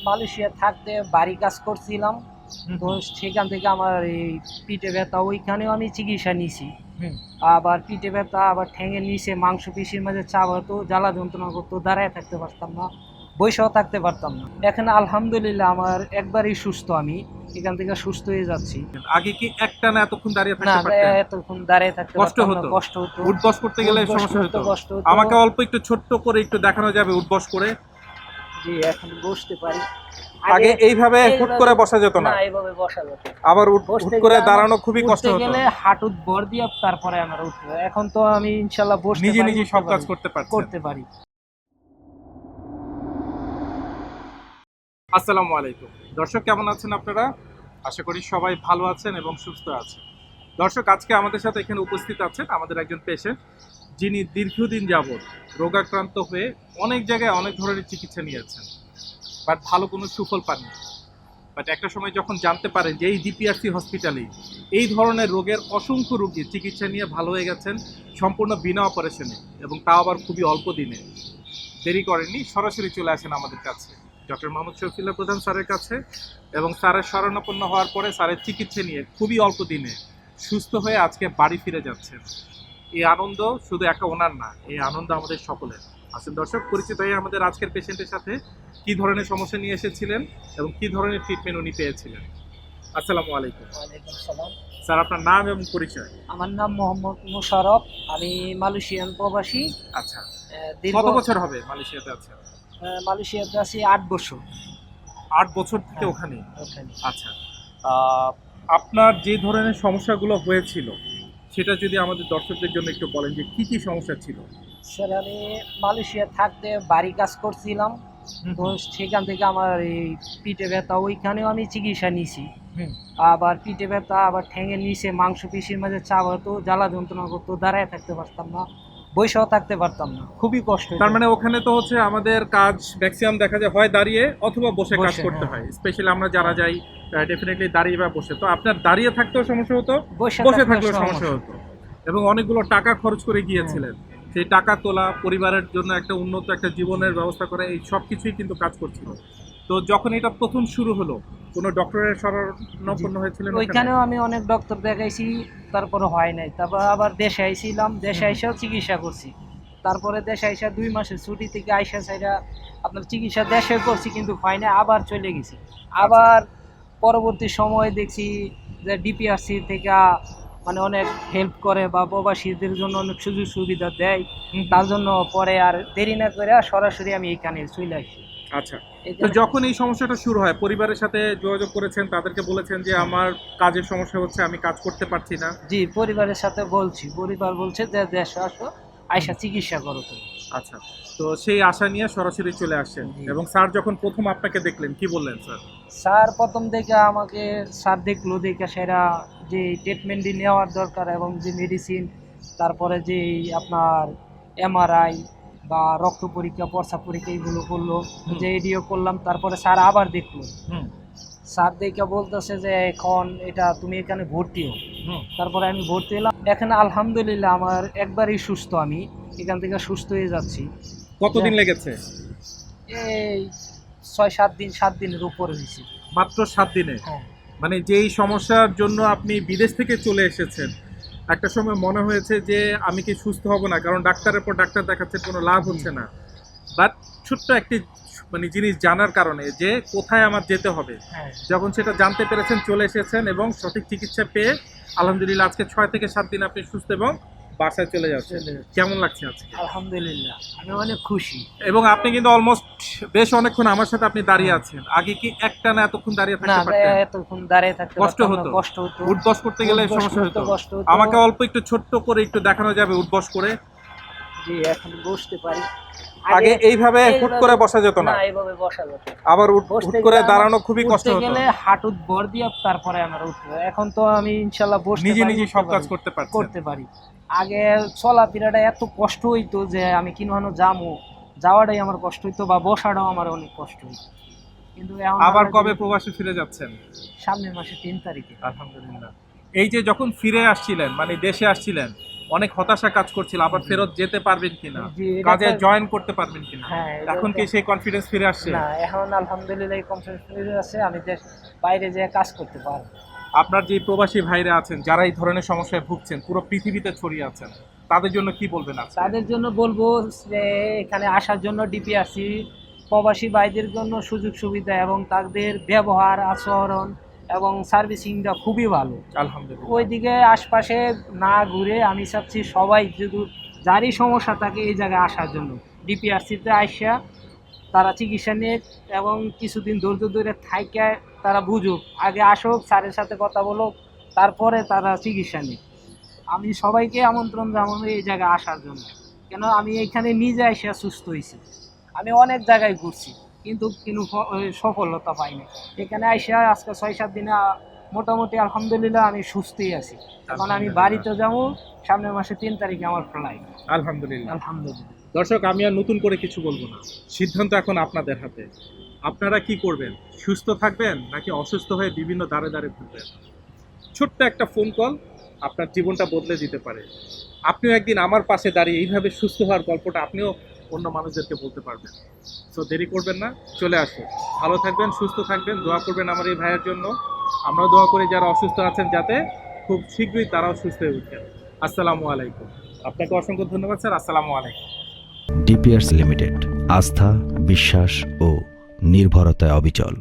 Malaysia থাকতে বাড়ি কাজ করছিলাম। হুম, তো সেখান থেকে আমার এই পিঠে ব্যথা, ওইখানেও আমি চিকিৎসা নিছি। হুম। আবার পিঠে ব্যথা, আবার ঠ্যাঙের নিচে মাংসপেশির মাঝে চাপ হতো, জ্বালা যন্ত্রণা করতো, দাঁড়ায় থাকতে পারতাম না, বসেও থাকতে পারতাম না। এখন আলহামদুলিল্লাহ আমার একবারই সুস্থ, আমি এখান থেকে সুস্থ হয়ে যাচ্ছি। আগে কি একটানা এতক্ষণ দাঁড়িয়ে না, থাকতে পারতেন? এতক্ষণ দাঁড়িয়ে থাকতে কষ্ট পারতাম না, হতো? কষ্ট হতো। উঠবস করতে গেলে উঠবস সমস্যা করতে হতো? কষ্ট হতো। আমাকে অল্প একটু ছোট্ট করে একটু দেখানো যাবে উঠবস করে? জি, এখন বসতে পারি। আগে এইভাবে হুট করে বসা যেত না, না, এইভাবে বসা যেত না। আবার হুট বসতে করে গেলে দাঁড়ানো খুবই কষ্ট উঠতে হতো। গেলে হাঁটুত ভর দিয়ে তারপরে আমার উঠতে হয়। এখন তো আমি ইনশাল্লাহ বসতে নিজে পারি, নিজে উঠতে সব কাজ পারি, করতে পারছেন। করতে পারি। আসসালামু আলাইকুম দর্শক, কেমন আছেন আপনারা? আশা করি সবাই ভালো আছেন এবং সুস্থ আছেন। দর্শক, আজকে আমাদের সাথে এখানে উপস্থিত আছেন আমাদের একজন পেশেন্ট, যিনি দীর্ঘদিন যাবৎ রোগাক্রান্ত হয়ে অনেক জায়গায় অনেক ধরনের চিকিৎসা নিয়েছেন, বাট ভালো কোনো সুফল পাননি। বাট একটা সময় যখন জানতে পারেন যে এই ডিপিআরসি হসপিটালে এই ধরনের রোগের অসংখ্য রোগী চিকিৎসা নিয়ে ভালো হয়ে গেছেন সম্পূর্ণ বিনা অপারেশনে, এবং তাও আবার খুবই অল্প দিনে, দেরি করেননি, সরাসরি চলে আসেন আমাদের কাছে ডক্টর মোহাম্মদ শফিউল্লাহ প্রধান স্যারের কাছে। এবং স্যারের শরণাপন্ন হওয়ার পরে স্যারের চিকিৎসা নিয়ে খুবই অল্প দিনে সুস্থ হয়ে আজকে বাড়ি ফিরে যাচ্ছেন। এই আনন্দ শুধু একা ওনার না, এই আনন্দ আমাদের সকলের। আসুন দর্শক, পরিচিত হয়ে আমাদের আজকের পেশেন্টের সাথে কি ধরনের সমস্যা নিয়ে এসেছিলেন এবং কি ধরনের ট্রিটমেন্ট উনি পেয়েছিলেন। আসসালামু আলাইকুম। ওয়ালাইকুম সালাম। স্যার, আপনার নাম এবং পরিচয়? আমার নাম মোহাম্মদ মোশাররফ, আমি মালয়েশিয়ান প্রবাসী। আচ্ছা, দীর্ঘ কত বছর হবে মালয়েশিয়াতে আছেন? মালয়েশিয়াতে আছি 8 বছর। 8 বছর থেকে হ্যাঁ, ওখানে? ওখানে। আচ্ছা, আপনার যে ধরনের সমস্যাগুলো হয়েছিল সেটা যদি আমাদের দর্শকদের জন্য একটু বলেন যে কি কি সমস্যা ছিল। স্যার, আমি মালয়েশিয়া থাকতে বাড়ি কাজ করছিলাম। তো সেখান থেকে আমার এই পিঠে ব্যথা, ওইখানেও আমি চিকিৎসা নিছি। হুম। আবার পিঠে ব্যথা, আবার ঠ্যাঙের নিচে মাংসপেশির মাঝে চাপ হতো, জ্বালা যন্ত্রণা করতো, দাঁড়ায় থাকতে পারতাম না, বসেও থাকতে পারতাম না, খুবই কষ্ট হতো। তার মানে ওখানে তো হচ্ছে আমাদের কাজ ম্যাক্সিমাম দেখা যায় হয় দাঁড়িয়ে অথবা বসে কাজ বসে, করতে হ্যাঁ। হয়, স্পেশালি আমরা যারা যাই ডেফিনেটলি দাঁড়িয়ে বা বসে। তো আপনার দাঁড়িয়ে থাকতেও সমস্যা হতো, বসে বসে থাকলেও থাকলেও সমস্যা হতো, এবং অনেকগুলো টাকা খরচ করে গিয়েছিলেন। সেই টাকা তোলা, পরিবারের জন্য একটা উন্নত একটা জীবনের ব্যবস্থা করা, এই সব কিছুই কিন্তু কাজ করছিল। তো যখন এটা প্রথম শুরু হলো, কোনো ডক্টরের শরণাপন্ন হয়েছিলেন ওখানে? ওইখানেও আমি অনেক ডক্টর দেখাইছি, তারপরে হয় নাই। তারপর আবার দেশে আইছিলাম, দেশে আইসাও চিকিৎসা করছি। তারপরে দেশে আইসা 2 মাসের ছুটি থেকে আইসা সাইরা আপনার চিকিৎসা দেশে করছি, কিন্তু হয় না, আবার চলে গেছি। আবার পরবর্তী সময় দেখছি যে ডিপিআরসি থেকে মানে অনেক হেল্প করে বা প্রবাসীদের জন্য অনেক সুযোগ সুবিধা দেয়। তার জন্য পরে আর দেরি না করে সরাসরি আমি এখানে চলে আসি। আচ্ছা, তো যখন এই সমস্যাটা শুরু হয় পরিবারের সাথে যোগাযোগ করেছেন, তাদেরকে বলেছেন যে আমার কাজের সমস্যা হচ্ছে, আমি কাজ করতে পারছি না? জি, পরিবারের সাথে বলছি, পরিবার বলছে যে দেশে আসো, আইসা চিকিৎসা করো তুমি। আচ্ছা, তো সেই আশা নিয়ে সরাসরি চলে আসছেন। জি। এবং স্যার যখন প্রথম আপনাকে দেখলেন কি বললেন স্যার? স্যার প্রথম থেকে আমাকে, স্যার দেখলো দেখে সেরা যে ট্রিটমেন্টটি নেওয়ার দরকার এবং যে মেডিসিন, তারপরে যে আপনার এমআরআই বা রক্ত পরীক্ষা, প্রস্রাব পরীক্ষা এগুলো করলো, হুম। যে এডিও করলাম। তারপরে স্যার আবার দেখলো, হুম। স্যার দেখে বলতেছে যে এখন এটা তুমি এখানে ভর্তি হও। হুম। তারপরে আমি ভর্তি হলাম। এখন আলহামদুলিল্লাহ আমার একবারই সুস্থ, আমি এখান থেকে সুস্থ হয়ে যাচ্ছি। কতদিন লেগেছে? এই 6-7 দিন, 7 দিনের উপরে হয়েছে। মাত্র 7 দিনে? হ্যাঁ। মানে যেই সমস্যার জন্য আপনি বিদেশ থেকে চলে এসেছেন, একটা সময় মনে হয়েছে যে আমি কি সুস্থ হব না, কারণ ডাক্তারের পর ডাক্তার দেখাচ্ছে, কোনো লাভ হচ্ছে না। বাট ছোট্ট একটি মানে জিনিস জানার কারণে যে কোথায় আমার যেতে হবে, হ্যাঁ, যখন সেটা জানতে পেরেছেন, চলে এসেছেন এবং সঠিক চিকিৎসা পেয়ে আলহামদুলিল্লাহ আজকে 6 থেকে 7 দিন আপনি সুস্থ এবং বাসায় চলে যাচ্ছেন। চলে যাচ্ছে। কেমন লাগছে আজকে? আলহামদুলিল্লাহ আমি অনেক খুশি। এবং আপনি কিন্তু অলমোস্ট বেশ অনেকক্ষণ আমার সাথে আপনি দাঁড়িয়ে আছেন। আগে কি একটানা এতক্ষণ দাঁড়িয়ে না, থাকতে পারতেন? এতক্ষণ দাঁড়িয়ে থাকতে কষ্ট পারতাম না, হতো? কষ্ট হতো। উঠবস করতে গেলে উঠবস সমস্যা করতে হতো? কষ্ট হতো। আমাকে অল্প একটু ছোট্ট করে একটু দেখানো যাবে উঠবস করে? জি, এখন বসতে পারি। আগে এইভাবে হুট করে বসা যেত না, এইভাবে বসা যেত না। আবার হুট বসতে করে গেলে দাঁড়ানো খুবই কষ্ট উঠতে হতো। গেলে হাঁটুত ভর দিয়ে তারপরে আমার উঠতে হয়। এখন তো আমি ইনশাল্লাহ বসতে নিজে পারি, নিজে উঠতে সব কাজ পারি, করতে পারছেন। করতে পারি। আগে চলাফেরাটা এত কষ্ট হইতো যে আমি কিনবানো যাবো, যাওয়াটাই আমার কষ্ট হইতো, বা বসাটাও আমার অনেক কষ্ট হইতো। কিন্তু এখন আবার আল্লাহ কবে দিলে প্রবাসে ফিরে যাচ্ছেন? সামনের মাসে 3 তারিখে। আলহামদুলিল্লাহ। এই যে যখন ফিরে আসছিলেন, মানে দেশে আসছিলেন, অনেক হতাশা কাজ করছিল, আবার ফেরত যেতে পারবেন কিনা, জি, এটা কাজে তো- জয়েন করতে পারবেন কিনা, হ্যাঁ, এটা এখন কি তো- সেই কনফিডেন্স ফিরে আসছে? না, এখন আলহামদুলিল্লাহ কনফিডেন্স আছে, আমি বাইরে যেয়ে কাজ করতে পারবো। আপনার যে প্রবাসী ভাইরা আছেন যারা এই ধরনের সমস্যায় ভুগছেন, পুরো পৃথিবীতে ছড়িয়ে আছেন, তাদের জন্য কি বলবেন আজকে? তাদের জন্য বলবো যে এখানে আসার জন্য ডিপিআরসি প্রবাসী ভাইদের জন্য সুযোগ সুবিধা এবং তাদের ব্যবহার আচরণ এবং সার্ভিসিংটা খুবই ভালো। আলহামদুলিল্লাহ। ওইদিকে আশপাশে না ঘুরে আমি চাচ্ছি সবাই যদি যারই সমস্যা থাকে এই জায়গায় আসার জন্য, ডিপিআরসিতে আসা তারা চিকিৎসা নিয়ে এবং কিছুদিন ধৈর্য ধরে থাইকে তারা বুঝুক, আগে আসুক, স্যারের সাথে কথা বলুক, তারপরে তারা চিকিৎসা নিক। আমি সবাইকে আমন্ত্রণ জানাবো এই জায়গায় আসার জন্য, কেন আমি এখানে নিজে এসে সুস্থ হয়েছি। আমি অনেক জায়গায় ঘুরছি কিন্তু সফলতা পাইনি। এখানে এসে আজকে 6-7 দিনে মোটামুটি আলহামদুলিল্লাহ আমি সুস্থই আছি। এখন আমি বাড়িতে যাবো, সামনের মাসে 3 তারিখে আমার ফ্লাইট। আলহামদুলিল্লাহ। আলহামদুলিল্লাহ। দর্শক, আমি আর নতুন করে কিছু বলবো না, সিদ্ধান্ত এখন আপনাদের হাতে। আপনারা কি করবেন? সুস্থ থাকবেন নাকি অসুস্থ হয়ে বিভিন্ন দাঁড়ে দাঁড়ে ঘুরবেন? ছোট্ট একটা ফোন কল আপনার জীবনটা বদলে দিতে পারে। আপনিও একদিন আমার পাশে দাঁড়িয়ে এইভাবে সুস্থ হওয়ার গল্পটা আপনিও অন্য মানুষদেরকে বলতে পারবেন। তো দেরি করবেন না, চলে আসুন। ভালো থাকবেন, সুস্থ থাকবেন, দোয়া করবেন আমার এই ভাইয়ের জন্য। আমরাও দোয়া করি যারা অসুস্থ আছেন যাতে খুব শীঘ্রই তারাও সুস্থ হয়ে উঠেন। আসসালামু আলাইকুম। আপনাকে অসংখ্য ধন্যবাদ স্যার। আসসালামু আলাইকুম। ডিপিআরস লিমিটেড, আস্থা, বিশ্বাস ও নির্ভরতায় অবিচল।